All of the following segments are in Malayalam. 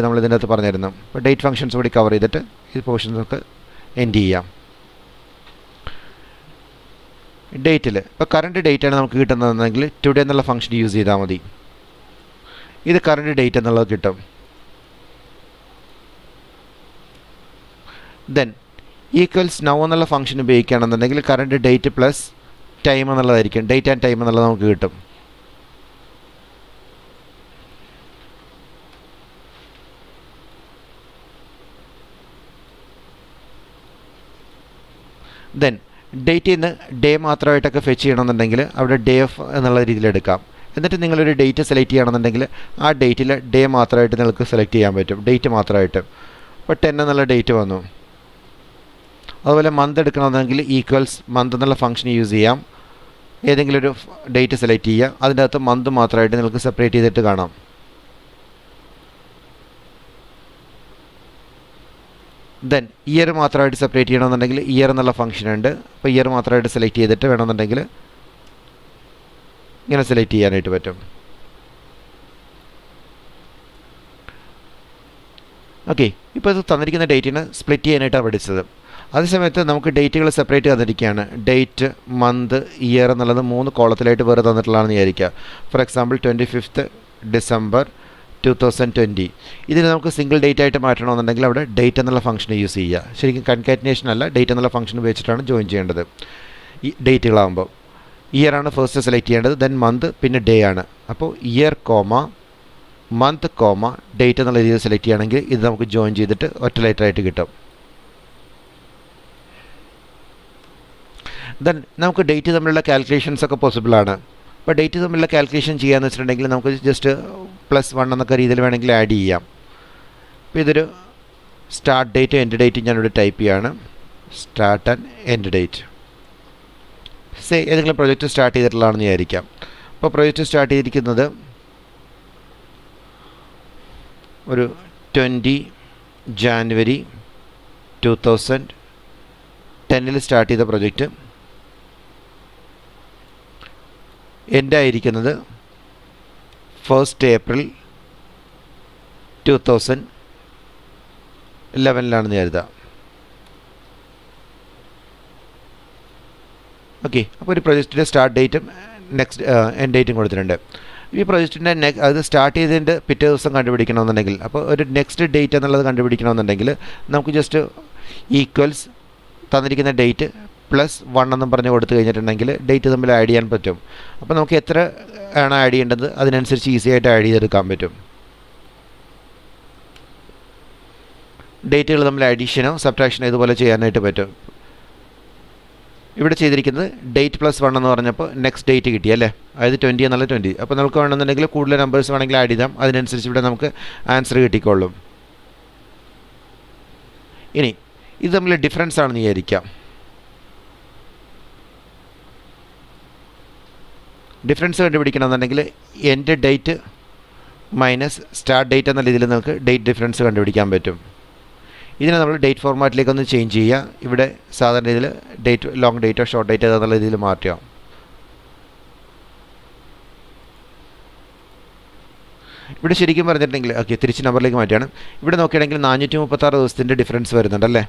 ഓൾറെഡി നമ്മൾ ഇതിൻ്റെ അകത്ത് പറഞ്ഞിരുന്നു. അപ്പോൾ ഡേറ്റ് ഫംഗ്ഷൻസ് കൂടി കവർ ചെയ്തിട്ട് ഈ പോർഷൻ നമുക്ക് എൻഡ് ചെയ്യാം. ഡേറ്റിൽ ഇപ്പോൾ കറണ്ട് ഡേറ്റാണ് നമുക്ക് കിട്ടുന്നതെങ്കിൽ ടുഡേ എന്നുള്ള ഫംഗ്ഷൻ യൂസ് ചെയ്താൽ മതി. ഇത് കറണ്ട് ഡേറ്റ് എന്നുള്ളത് കിട്ടും. ദെൻ ഈക്വൽസ് നൗ എന്നുള്ള ഫംഗ്ഷൻ ഉപയോഗിക്കുകയാണെന്നുണ്ടെങ്കിൽ കറണ്ട് ഡേറ്റ് പ്ലസ് ടൈം എന്നുള്ളതായിരിക്കും. ഡേറ്റ് ആൻഡ് ടൈം എന്നുള്ളത് നമുക്ക് കിട്ടും. ദെൻ ഡേറ്റിൽ നിന്ന് ഡേ മാത്രമായിട്ടൊക്കെ ഫെച്ച് ചെയ്യണമെന്നുണ്ടെങ്കിൽ അവിടെ ഡേ ഓഫ് എന്നുള്ള രീതിയിൽ എടുക്കാം. എന്നിട്ട് നിങ്ങളൊരു ഡേറ്റ് സെലക്ട് ചെയ്യണമെന്നുണ്ടെങ്കിൽ ആ ഡേറ്റിൽ ഡേ മാത്രമായിട്ട് നിങ്ങൾക്ക് സെലക്ട് ചെയ്യാൻ പറ്റും, ഡേറ്റ് മാത്രമായിട്ട്. ഇപ്പോൾ 10 എന്നുള്ള ഡേറ്റ് വന്നു. അതുപോലെ മന്ത് എടുക്കണമെന്നെങ്കിൽ ഈക്വൽസ് മന്ത് എന്നുള്ള ഫംഗ്ഷൻ യൂസ് ചെയ്യാം. ഏതെങ്കിലും ഒരു ഡേറ്റ് സെലക്ട് ചെയ്യുക, അതിൻ്റെ അകത്ത് മന്ത് മാത്രമായിട്ട് നിങ്ങൾക്ക് സെപ്പറേറ്റ് ചെയ്തിട്ട് കാണാം. ദെൻ ഇയർ മാത്രമായിട്ട് സെപ്പറേറ്റ് ചെയ്യണമെന്നുണ്ടെങ്കിൽ ഇയർ എന്നുള്ള ഫംഗ്ഷൻ ഉണ്ട്. അപ്പോൾ ഇയർ മാത്രമായിട്ട് സെലക്ട് ചെയ്തിട്ട് വേണമെന്നുണ്ടെങ്കിൽ ഇങ്ങനെ സെലക്ട് ചെയ്യാനായിട്ട് പറ്റും. ഓക്കെ, ഇപ്പോൾ ഇത് തന്നിരിക്കുന്ന ഡേറ്റിന് സ്പ്ലിറ്റ് ചെയ്യാനായിട്ടാണ് പഠിച്ചത്. അതേസമയത്ത് നമുക്ക് ഡേറ്റുകൾ സെപ്പറേറ്റ് തന്നിരിക്കുകയാണ്. ഡേറ്റ്, മന്ത്, ഇയർ എന്നുള്ളത് 3 കോളത്തിലായിട്ട് വേറെ തന്നിട്ടുള്ളതാണെന്ന് വിചാരിക്കുക. For example 25th December 2020. ഇതിന് നമുക്ക് സിംഗിൾ ഡേറ്റ് ആയിട്ട് മാറ്റണമെന്നുണ്ടെങ്കിൽ അവിടെ ഡേറ്റ് എന്നുള്ള ഫംഗ്ഷൻ യൂസ് ചെയ്യുക. ശരിക്കും കൺകാറ്റിനേഷൻ അല്ല, ഡേറ്റ് എന്നുള്ള ഫംഗ്ഷൻ ഉപയോഗിച്ചിട്ടാണ് ജോയിൻ ചെയ്യേണ്ടത്. ഈ ഡേറ്റുകളാകുമ്പോൾ ഇയർ ആണ് ഫസ്റ്റ് സെലക്ട് ചെയ്യേണ്ടത്, ദെൻ മന്ത്, പിന്നെ ഡേ ആണ്. അപ്പോൾ year comma month comma date എന്നുള്ള രീതിയിൽ സെലക്ട് ചെയ്യുകയാണെങ്കിൽ ഇത് നമുക്ക് ജോയിൻ ചെയ്തിട്ട് ഒറ്റ ലെറ്ററായിട്ട് കിട്ടും. ദെൻ നമുക്ക് ഡേറ്റ് തമ്മിലുള്ള കാൽക്കുലേഷൻസ് ഒക്കെ പോസിബിൾ ആണ്. അപ്പോൾ ഡേറ്റ് തമ്മിലുള്ള കാൽക്കുലേഷൻ ചെയ്യാമെന്ന് വെച്ചിട്ടുണ്ടെങ്കിൽ നമുക്ക് ജസ്റ്റ് +1 എന്നൊക്കെ രീതിയിൽ വേണമെങ്കിൽ ആഡ് ചെയ്യാം. അപ്പോൾ ഇതൊരു സ്റ്റാർട്ട് ഡേറ്റ് എൻഡ് ഡേറ്റ് ഞാനിവിടെ ടൈപ്പ് ചെയ്യാണ്. Start and end date. ഏതെങ്കിലും പ്രൊജക്റ്റ് സ്റ്റാർട്ട് ചെയ്തിട്ടുള്ളതാണെന്ന് വിചാരിക്കാം. അപ്പോൾ പ്രൊജക്റ്റ് സ്റ്റാർട്ട് ചെയ്തിരിക്കുന്നത് ഒരു 20 January 2010 സ്റ്റാർട്ട് ചെയ്ത പ്രൊജക്റ്റ്. എൻഡ് ആയിരിക്കുന്നത് 1st April 2011 കരുതാം. ഓക്കെ, അപ്പോൾ ഒരു പ്രൊജക്റ്റിൻ്റെ സ്റ്റാർട്ട് ഡേറ്റും നെക്സ്റ്റ് എൻഡ് ഡേറ്റും കൊടുത്തിട്ടുണ്ട്. ഈ പ്രൊജക്റ്റിൻ്റെ അത് സ്റ്റാർട്ട് ചെയ്തതിൻ്റെ പിറ്റേ ദിവസം കണ്ടുപിടിക്കണമെന്നുണ്ടെങ്കിൽ, അപ്പോൾ ഒരു നെക്സ്റ്റ് ഡേറ്റ് എന്നുള്ളത് കണ്ടുപിടിക്കണമെന്നുണ്ടെങ്കിൽ നമുക്ക് ജസ്റ്റ് ഈക്വൽസ് തന്നിരിക്കുന്ന ഡേറ്റ് +1 എന്നും പറഞ്ഞ് കൊടുത്തു കഴിഞ്ഞിട്ടുണ്ടെങ്കിൽ ഡേറ്റ് തമ്മിൽ ആഡ് ചെയ്യാൻ പറ്റും. അപ്പോൾ നമുക്ക് എത്ര ആണ് ആഡ് ചെയ്യേണ്ടത് അതിനനുസരിച്ച് ഈസി ആയിട്ട് ആഡ് ചെയ്തെടുക്കാൻ പറ്റും. ഡേറ്റുകൾ തമ്മിൽ അഡീഷനോ സബ്ട്രാക്ഷനോ ഇതുപോലെ ചെയ്യാനായിട്ട് പറ്റും. ഇവിടെ ചെയ്തിരിക്കുന്നത് ഡേറ്റ് +1 എന്ന് പറഞ്ഞപ്പോൾ നെക്സ്റ്റ് ഡേറ്റ് കിട്ടിയല്ലേ, അതായത് 20 എന്നുള്ള 20. അപ്പോൾ നമുക്ക് വേണമെന്നുണ്ടെങ്കിൽ കൂടുതൽ നമ്പേഴ്സ് വേണമെങ്കിൽ ആഡ് ചെയ്താൽ അതിനനുസരിച്ച് ഇവിടെ നമുക്ക് ആൻസർ കിട്ടിക്കൊള്ളും. ഇനി ഇത് തമ്മിൽ ഡിഫറൻസ് ആണെന്ന് വിചാരിക്കാം. ഡിഫറൻസ് കണ്ടുപിടിക്കണമെന്നുണ്ടെങ്കിൽ end date minus start date എന്ന രീതിയിൽ നമുക്ക് ഡേറ്റ് ഡിഫറൻസ് കണ്ടുപിടിക്കാൻ പറ്റും. ഇതിനെ നമ്മൾ ഡേറ്റ് ഫോർമാറ്റിലേക്കൊന്ന് ചേഞ്ച് ചെയ്യുക. ഇവിടെ സാധാരണ രീതിയിൽ ഡേറ്റ് ലോങ് ഡേറ്റോ ഷോർട്ട് ഡേറ്റോ എന്നുള്ള രീതിയിൽ മാറ്റുക. ഇവിടെ ശരിക്കും പറഞ്ഞിട്ടുണ്ടെങ്കിൽ ഓക്കെ തിരിച്ച് നമ്പറിലേക്ക് മാറ്റുകയാണ്. ഇവിടെ നോക്കുകയാണെങ്കിൽ 436 ദിവസത്തിൻ്റെ ഡിഫറൻസ് വരുന്നുണ്ടല്ലേ.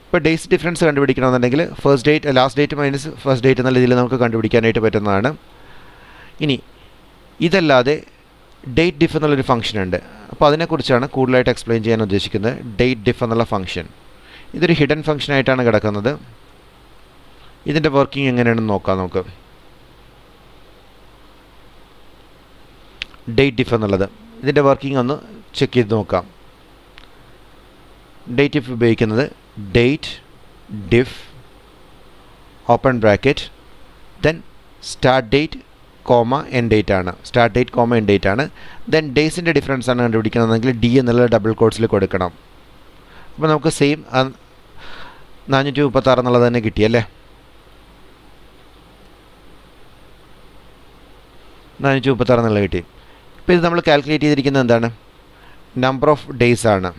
ഇപ്പോൾ ഡേയ്സ് ഡിഫറൻസ് കണ്ടുപിടിക്കണമെന്നുണ്ടെങ്കിൽ first date last date minus first date എന്നുള്ള രീതിയിൽ നമുക്ക് കണ്ടുപിടിക്കാനായിട്ട് പറ്റുന്നതാണ്. ഇനി ഇതല്ലാതെ ഡേറ്റ് ഡിഫ് എന്നുള്ളൊരു ഫംഗ്ഷൻ ഉണ്ട്. അപ്പോൾ അതിനെക്കുറിച്ചാണ് കൂടുതലായിട്ട് എക്സ്പ്ലെയിൻ ചെയ്യാൻ ഉദ്ദേശിക്കുന്നത്. ഡേറ്റ് ഡിഫ് എന്നുള്ള ഫംഗ്ഷൻ ഇതൊരു ഹിഡൻ ഫംഗ്ഷനായിട്ടാണ് കിടക്കുന്നത്. ഇതിൻ്റെ വർക്കിംഗ് എങ്ങനെയാണെന്ന് നോക്കാം നമുക്ക്. ഡേറ്റ് ഡിഫ് എന്നുള്ളത് ഇതിൻ്റെ വർക്കിംഗ് ഒന്ന് ചെക്ക് ചെയ്ത് നോക്കാം. ഡേറ്റ് ഡിഫ് ഉപയോഗിക്കുന്നത് date diff open bracket then start date comma end date ആണ്. Start date comma end date ആണ്. ദെൻ ഡേയ്സിൻ്റെ ഡിഫറൻസ് ആണ് കണ്ടുപിടിക്കുന്നതെങ്കിൽ ഡി എന്നുള്ള ഡബിൾ കോട്ട്സിൽ കൊടുക്കണം. അപ്പോൾ നമുക്ക് സെയിം 436 എന്നുള്ളത് തന്നെ കിട്ടിയല്ലേ. 436 എന്നുള്ളത് കിട്ടി. ഇപ്പോൾ ഇത് നമ്മൾ കാൽക്കുലേറ്റ് ചെയ്തിരിക്കുന്നത് എന്താണ്? നമ്പർ ഓഫ് ഡേയ്സ് ആണ്.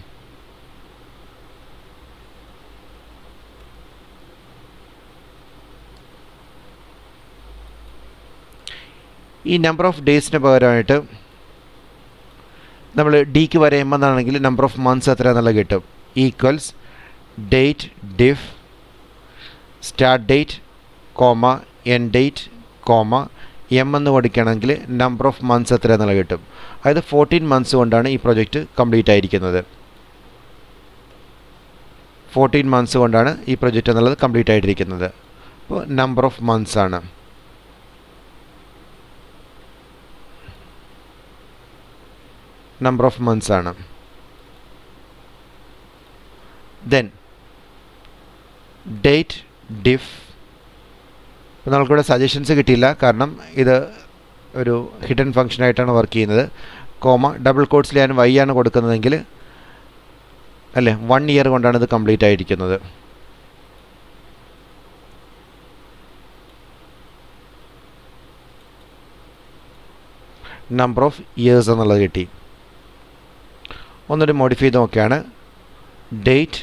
ഈ നമ്പർ ഓഫ് ഡേയ്സിന് പകരമായിട്ട് നമ്മൾ ഡിക്ക് വരെ എം എന്നാണെങ്കിൽ നമ്പർ ഓഫ് മന്ത്സ് എത്ര എന്നുള്ളത് കിട്ടും. Equals date diff start date comma end date comma M എന്ന് കൊടുക്കുകയാണെങ്കിൽ നമ്പർ ഓഫ് മന്ത്സ് എത്ര എന്നുള്ളത് കിട്ടും. അതായത് 14 മന്ത്സ് കൊണ്ടാണ് ഈ പ്രൊജക്റ്റ് കംപ്ലീറ്റ് ആയിരിക്കുന്നത്. 14 മന്ത്സ് കൊണ്ടാണ് ഈ പ്രൊജക്റ്റ് എന്നുള്ളത് കംപ്ലീറ്റ് ആയിട്ടിരിക്കുന്നത്. അപ്പോൾ നമ്പർ ഓഫ് മന്ത്സ് ആണ്. നമ്പർ ഓഫ് മന്ത്സ് ആണ്. Then date diff. അപ്പോൾ നമ്മൾക്കിവിടെ സജഷൻസ് കിട്ടിയില്ല, കാരണം ഇത് ഒരു ഹിഡൻ ഫംഗ്ഷനായിട്ടാണ് വർക്ക് ചെയ്യുന്നത്. കോമ ഡബിൾ കോട്ട്സിൽ ഞാൻ വൈ ആണ് കൊടുക്കുന്നതെങ്കിൽ അല്ലേ 1 ഇയർ കൊണ്ടാണ് ഇത് കംപ്ലീറ്റ് ആയിരിക്കുന്നത്. നമ്പർ ഓഫ് ഇയേഴ്സ് എന്നുള്ളത് കിട്ടി. ഒന്നൊരു മോഡിഫൈ ചെയ്ത് നോക്കിയാണ്. Date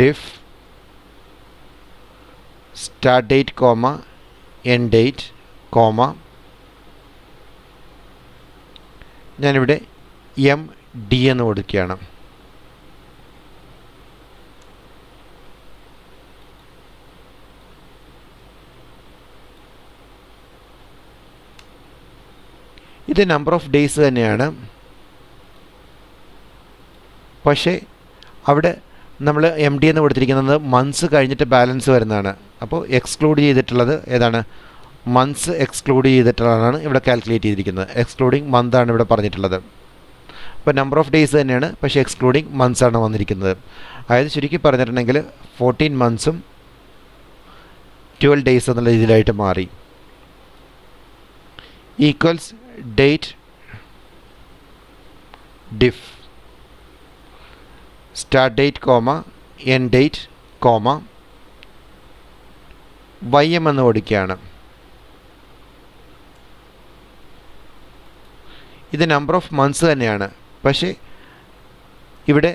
diff start date comma end date comma ഞാനിവിടെ എം ഡി എന്ന് കൊടുക്കുകയാണ്. ഇത് നമ്പർ ഓഫ് ഡേയ്സ് തന്നെയാണ്, പക്ഷേ അവിടെ നമ്മൾ എം ഡി എന്ന് കൊടുത്തിരിക്കുന്നത് മന്ത്സ് കഴിഞ്ഞിട്ട് ബാലൻസ് വരുന്നതാണ്. അപ്പോൾ എക്സ്ക്ലൂഡ് ചെയ്തിട്ടുള്ളത് ഏതാണ്? മന്ത്സ് എക്സ്ക്ലൂഡ് ചെയ്തിട്ടുള്ളതാണ് ഇവിടെ കാൽക്കുലേറ്റ് ചെയ്തിരിക്കുന്നത്. എക്സ്ക്ലൂഡിങ് മന്ത് ആണ് ഇവിടെ പറഞ്ഞിട്ടുള്ളത്. അപ്പോൾ നമ്പർ ഓഫ് ഡേയ്സ് തന്നെയാണ്, പക്ഷേ എക്സ്ക്ലൂഡിങ് മന്ത്സ് ആണ് വന്നിരിക്കുന്നത്. അതായത് ചുരുക്കി പറഞ്ഞിട്ടുണ്ടെങ്കിൽ 14 മന്ത്സും 12 ഡേയ്സ് എന്നുള്ള രീതിയിലായിട്ട് മാറി. Equals date diff start date comma end date comma Y M എന്ന് കൊടുക്കുകയാണ്. ഇത് നമ്പർ ഓഫ് മന്ത്സ് തന്നെയാണ്, പക്ഷേ ഇവിടെ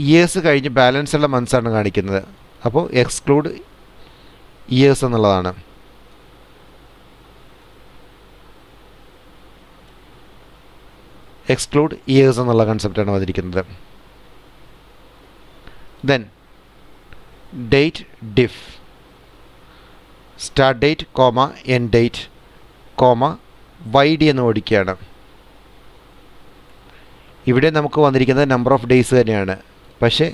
ഇയേഴ്സ് കഴിഞ്ഞ് ബാലൻസ് ഉള്ള മന്ത്സാണ് കാണിക്കുന്നത്. അപ്പോൾ എക്സ്ക്ലൂഡ് ഇയേഴ്സ് എന്നുള്ളതാണ്. എക്സ്ക്ലൂഡ് ഇയേഴ്സ് എന്നുള്ള കൺസെപ്റ്റാണ് വന്നിരിക്കുന്നത്. Then date diff start date comma end date comma Y D എന്ന് ഓടിക്കുകയാണ്. ഇവിടെ നമുക്ക് വന്നിരിക്കുന്നത് നമ്പർ ഓഫ് ഡേയ്സ് തന്നെയാണ്, പക്ഷേ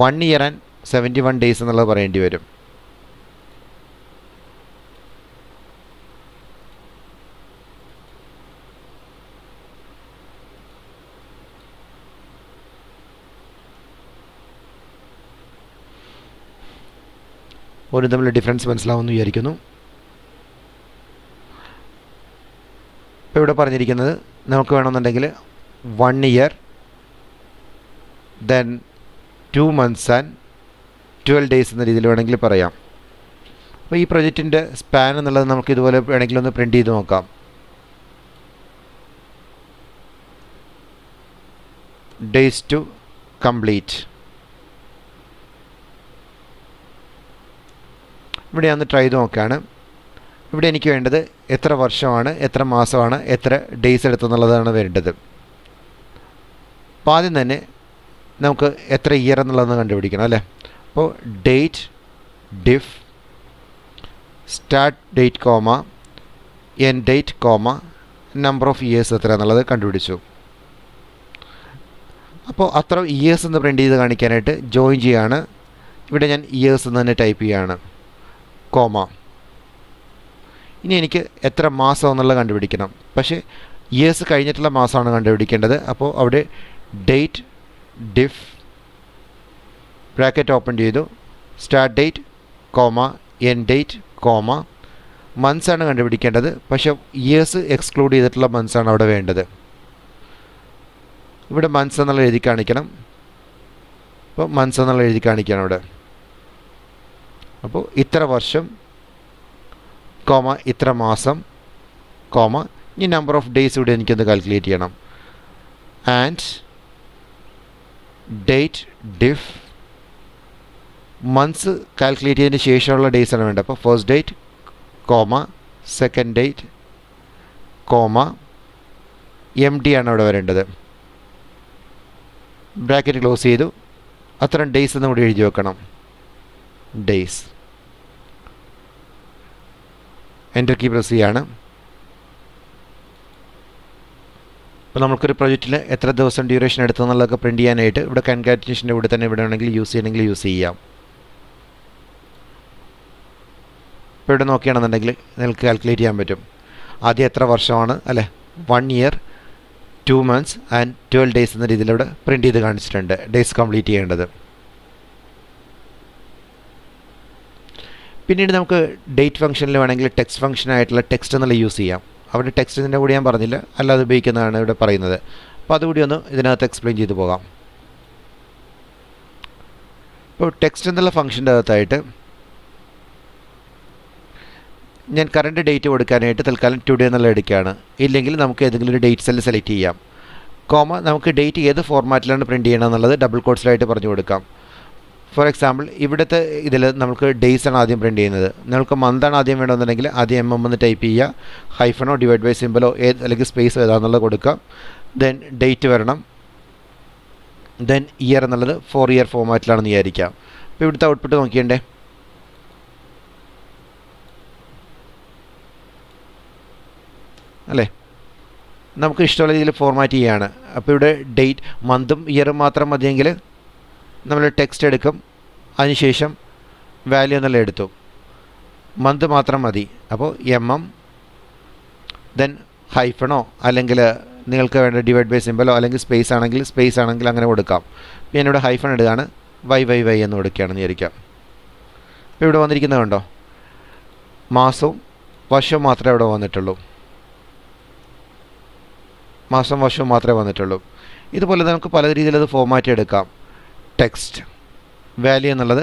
1 ഇയർ ആൻഡ് 71 ഡേയ്സ് എന്നുള്ളത് പറയേണ്ടി വരും. ഒരു തമ്മിൽ ഡിഫറൻസ് മനസ്സിലാവുമെന്ന് വിചാരിക്കുന്നു. ഇപ്പോൾ ഇവിടെ പറഞ്ഞിരിക്കുന്നത് നമുക്ക് വേണമെന്നുണ്ടെങ്കിൽ 1 year then 2 months and 12 days എന്ന രീതിയിൽ വേണമെങ്കിൽ പറയാം. അപ്പോൾ ഈ പ്രൊജക്റ്റിൻ്റെ സ്പാൻ എന്നുള്ളത് നമുക്ക് ഇതുപോലെ വേണമെങ്കിൽ ഒന്ന് പ്രിൻ്റ് ചെയ്ത് നോക്കാം. Days to complete. ഇവിടെ ഒന്ന് ട്രൈ ചെയ്ത് നോക്കുകയാണ്. ഇവിടെ എനിക്ക് വേണ്ടത് എത്ര വർഷമാണ്, എത്ര മാസമാണ്, എത്ര ഡേയ്സ് എടുത്തെന്നുള്ളതാണ് വേണ്ടത്. അപ്പോൾ ആദ്യം തന്നെ നമുക്ക് എത്ര ഇയർ എന്നുള്ളതൊന്ന് കണ്ടുപിടിക്കണം അല്ലേ. അപ്പോൾ date diff start date comma end date comma number of years എത്ര എന്നുള്ളത് കണ്ടുപിടിച്ചു. അപ്പോൾ അത്ര ഇയേഴ്സ് എന്ന് പ്രിൻ്റ് ചെയ്ത് കാണിക്കാനായിട്ട് ജോയിൻ ചെയ്യുകയാണ്. ഇവിടെ ഞാൻ ഇയേഴ്സ് എന്ന് തന്നെ ടൈപ്പ് ചെയ്യുകയാണ്, കോമ. ഇനി എനിക്ക് എത്ര മാസം എന്നുള്ളത് കണ്ടുപിടിക്കണം, പക്ഷേ ഇയേഴ്സ് കഴിഞ്ഞിട്ടുള്ള മാസമാണ് കണ്ടുപിടിക്കേണ്ടത്. അപ്പോൾ അവിടെ ഡേറ്റ് ഡിഫ് ബ്രാക്കറ്റ് ഓപ്പൺ ചെയ്തു start date comma end date comma മന്ത്സാണ് കണ്ടുപിടിക്കേണ്ടത്, പക്ഷേ ഇയേഴ്സ് എക്സ്ക്ലൂഡ് ചെയ്തിട്ടുള്ള മന്ത്സാണ് അവിടെ വേണ്ടത്. ഇവിടെ മന്ത്സ് എന്നുള്ള എഴുതി കാണിക്കണം. അപ്പോൾ മന്ത്സ് എന്നുള്ള എഴുതി കാണിക്കണം ഇവിടെ. അപ്പോൾ ഇത്ര വർഷം കോമ ഇത്ര മാസം കോമ ഈ നമ്പർ ഓഫ് ഡേയ്സ് ഇവിടെ എനിക്കൊന്ന് കാൽക്കുലേറ്റ് ചെയ്യണം. ആൻഡ് ഡേറ്റ് ഡിഫ് മന്ത്സ് കാൽക്കുലേറ്റ് ചെയ്തതിന് ശേഷമുള്ള ഡേയ്സാണ് വേണ്ടത്. അപ്പോൾ first date comma second date, comma, M D ആണ് അവിടെ വരേണ്ടത്. ബ്രാക്കറ്റ് ക്ലോസ് ചെയ്തു. അത്രയും ഡേയ്സ് എന്ന് കൂടി എഴുതി വെക്കണം. ഡേയ്സ്. എൻ്റർ കീ പ്രസ് ചെയ്യാണ്. അപ്പോൾ നമുക്കൊരു പ്രൊജക്റ്റിൽ എത്ര ദിവസം ഡ്യൂറേഷൻ എടുത്തെന്നുള്ളതൊക്കെ പ്രിൻറ്റ് ചെയ്യാനായിട്ട് ഇവിടെ കൺകാറ്റിനേഷൻ്റെ കൂടെ തന്നെ ഇവിടെ വേണമെങ്കിൽ യൂസ് ചെയ്യണമെങ്കിൽ യൂസ് ചെയ്യാം. ഇപ്പോൾ ഇവിടെ നോക്കുകയാണെന്നുണ്ടെങ്കിൽ നിങ്ങൾക്ക് കാൽക്കുലേറ്റ് ചെയ്യാൻ പറ്റും. ആദ്യം എത്ര വർഷമാണ് അല്ലേ, 1 year 2 months ആൻഡ് 12 days എന്ന രീതിയിൽ ഇവിടെ പ്രിൻറ്റ് ചെയ്ത് കാണിച്ചിട്ടുണ്ട് ഡേയ്സ് കംപ്ലീറ്റ് ചെയ്യേണ്ടത്. പിന്നീട് നമുക്ക് ഡേറ്റ് ഫംഗ്ഷനിൽ വേണമെങ്കിൽ ടെക്സ്റ്റ് ഫംഗ്ഷനായിട്ടുള്ള ടെക്സ്റ്റ് എന്നുള്ള യൂസ് ചെയ്യാം. അവിടെ ടെക്സ്റ്റിൻ്റെ കൂടി ഞാൻ പറഞ്ഞില്ല, അല്ലാതെ ഉപയോഗിക്കുന്നതാണ് ഇവിടെ പറയുന്നത്. അപ്പോൾ അതുകൂടി ഒന്ന് ഇതിനകത്ത് എക്സ്പ്ലെയിൻ ചെയ്ത് പോകാം. ഇപ്പോൾ ടെക്സ്റ്റ് എന്നുള്ള ഫംഗ്ഷൻ്റെ അകത്തായിട്ട് ഞാൻ കറണ്ട് ഡേറ്റ് കൊടുക്കാനായിട്ട് തൽക്കാലം ടുഡേ എന്നുള്ള എടുക്കുകയാണ്. ഇല്ലെങ്കിൽ നമുക്ക് ഏതെങ്കിലും ഒരു ഡേറ്റ് സെല്ല് സെലക്ട് ചെയ്യാം. കോമ നമുക്ക് ഡേറ്റ് ഏത് ഫോർമാറ്റിലാണ് പ്രിൻറ്റ് ചെയ്യണം എന്നുള്ളത് ഡബിൾ കോട്ട്സിലായിട്ട് പറഞ്ഞു കൊടുക്കാം. ഫോർ എക്സാമ്പിൾ ഇവിടുത്തെ ഇതിൽ നമുക്ക് ഡേയ്സ് ആണ് ആദ്യം പ്രിൻറ്റ് ചെയ്യുന്നത്. നിങ്ങൾക്ക് മന്താണ് ആദ്യം വേണമെന്നുണ്ടെങ്കിൽ ആദ്യം എന്ന് ടൈപ്പ് ചെയ്യുക, ഹൈഫനോ ഡിവൈഡ് ബൈ സിമ്പിളോ അല്ലെങ്കിൽ സ്പേസ് ഏതാണെന്നുള്ളത് കൊടുക്കാം. ദെൻ ഡേറ്റ് വരണം. ദെൻ ഇയർ എന്നുള്ളത് 4 year ഫോർമാറ്റിലാണെന്ന് വിചാരിക്കാം. അപ്പോൾ ഇവിടുത്തെ ഔട്ട്പുട്ട് നോക്കിയണ്ടേ, അല്ലേ, നമുക്ക് ഇഷ്ടമുള്ള രീതിയിൽ ഫോർമാറ്റ് ചെയ്യുകയാണ്. അപ്പോൾ ഇവിടെ ഡേറ്റ് മന്തും ഇയറും മാത്രം മതിയെങ്കിൽ നമ്മൾ ടെക്സ്റ്റ് എടുക്കും, അതിനുശേഷം വാല്യൂ എന്നുള്ള എടുത്തു. മന്ത് മാത്രം മതി, അപ്പോൾ ദെൻ ഹൈഫണോ അല്ലെങ്കിൽ നിങ്ങൾക്ക് വേണ്ട ഡിവൈഡ് ബൈ സിമ്പിളോ അല്ലെങ്കിൽ സ്പേസ് ആണെങ്കിൽ അങ്ങനെ കൊടുക്കാം. ഞാനിവിടെ ഹൈഫൺ ഇടുകയാണ്, വൈ എന്ന് കൊടുക്കുകയാണെന്ന് വിചാരിക്കാം. ഇപ്പോൾ ഇവിടെ വന്നിരിക്കുന്നത് കണ്ടോ, മാസവും വർഷവും മാത്രമേ ഇവിടെ വന്നിട്ടുള്ളൂ. മാസം വർഷവും മാത്രമേ വന്നിട്ടുള്ളൂ. ഇതുപോലെ നമുക്ക് പല രീതിയിൽ അത് ഫോർമാറ്റ് എടുക്കാം. ടെക്സ്റ്റ് വാല്യൂ എന്നുള്ളത്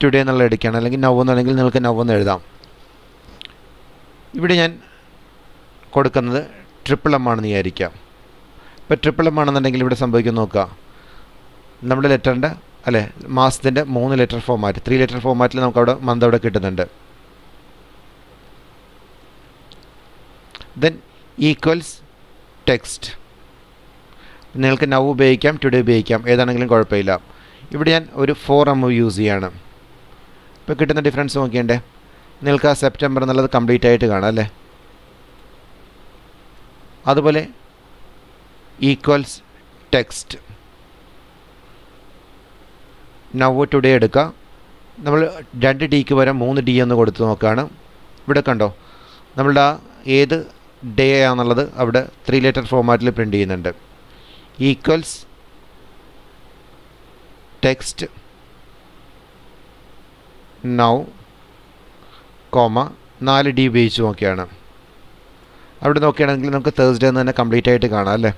ടുഡേ എന്നുള്ള എടുക്കുകയാണ്, അല്ലെങ്കിൽ നൗ എന്നുണ്ടെങ്കിൽ നിങ്ങൾക്ക് നൗ എന്ന് എഴുതാം. ഇവിടെ ഞാൻ കൊടുക്കുന്നത് M ആണെന്ന് വിചാരിക്കാം. ഇപ്പോൾ M ആണെന്നുണ്ടെങ്കിൽ ഇവിടെ സംഭവിക്കും നോക്കുക, നമ്മുടെ ലെറ്ററിൻ്റെ അല്ലേ മാസത്തിൻ്റെ 3 letter ഫോർമാറ്റ് 3 letter ഫോർമാറ്റിൽ നമുക്കവിടെ മന്ത് അവിടെ കിട്ടുന്നുണ്ട്. Then equals text. നിങ്ങൾക്ക് നൗ ഉപയോഗിക്കാം, ടുഡേ ഉപയോഗിക്കാം, ഏതാണെങ്കിലും കുഴപ്പമില്ല. ഇവിടെ ഞാൻ ഒരു 4M യൂസ് ചെയ്യാണ്. ഇപ്പോൾ കിട്ടുന്ന ഡിഫറൻസ് നോക്കിയണ്ടേ, നിങ്ങൾക്ക് ആ സെപ്റ്റംബർ എന്നുള്ളത് കംപ്ലീറ്റ് ആയിട്ട് കാണാം അല്ലേ. അതുപോലെ ഈക്വൽസ് ടെക്സ്റ്റ് നൗ ടുഡേ എടുക്കുക. നമ്മൾ 2 Dക്ക് പകരം 3 D എന്ന് കൊടുത്ത് നോക്കുകയാണ്. ഇവിടെ കണ്ടോ, നമ്മളുടെ ഏത് ഡേ ആണെന്നുള്ളത് അവിടെ 3 letter ഫോർമാറ്റിൽ പ്രിൻറ്റ് ചെയ്യുന്നുണ്ട്. Equals text now comma 4 D ഉപയോഗിച്ച് നോക്കിയാണ്. അവിടെ നോക്കുകയാണെങ്കിൽ നമുക്ക് തേഴ്സ്ഡേ എന്ന് തന്നെ കംപ്ലീറ്റ് ആയിട്ട് കാണാം അല്ലേ.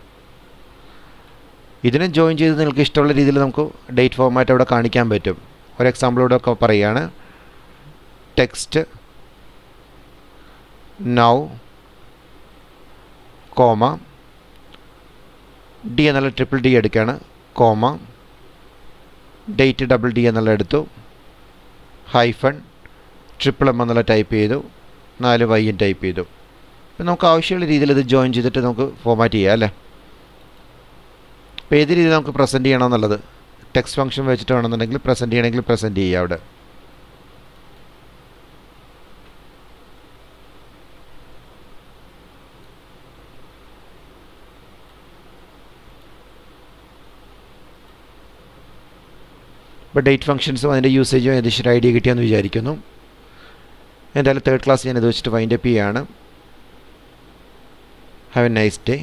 ഇതിനെ ജോയിൻ ചെയ്ത് നിങ്ങൾക്ക് ഇഷ്ടമുള്ള രീതിയിൽ നമുക്ക് ഡേറ്റ് ഫോർമാറ്റ് അവിടെ കാണിക്കാൻ പറ്റും. ഒരു എക്സാമ്പിൾ ഇവിടെ ഒക്കെ പറയുകയാണ്, ടെക്സ്റ്റ് നൗ കോമ D എന്നുള്ള D എടുക്കുകയാണ്, കോമ ഡേറ്റ് D എന്നുള്ള എടുത്തു, ഹൈഫൺ M എന്നുള്ള ടൈപ്പ് ചെയ്തു, 4 Y ടൈപ്പ് ചെയ്തു. അപ്പോൾ നമുക്ക് ആവശ്യമുള്ള രീതിയിൽ ഇത് ജോയിൻ ചെയ്തിട്ട് നമുക്ക് ഫോർമാറ്റ് ചെയ്യാം അല്ലേ. അപ്പോൾ ഏത് രീതിയിൽ നമുക്ക് പ്രസൻറ്റ് ചെയ്യണമെന്നുള്ളത് ടെക്സ്റ്റ് ഫംഗ്ഷൻ വെച്ചിട്ട് വേണമെന്നുണ്ടെങ്കിൽ പ്രസൻറ്റ് ചെയ്യണമെങ്കിൽ പ്രസൻറ്റ് ചെയ്യുക അവിടെ. ഇപ്പോൾ ഡേറ്റ് ഫംഗ്ഷൻസും അതിൻ്റെ യൂസേജും ഏകദേശം ഐഡിയ കിട്ടിയെന്ന് വിചാരിക്കുന്നു. എന്തായാലും 3rd ക്ലാസ് ഞാൻ ഇത് വെച്ചിട്ട് വൈൻഡ് അപ്പ് ചെയ്യുകയാണ്. Have A nice day.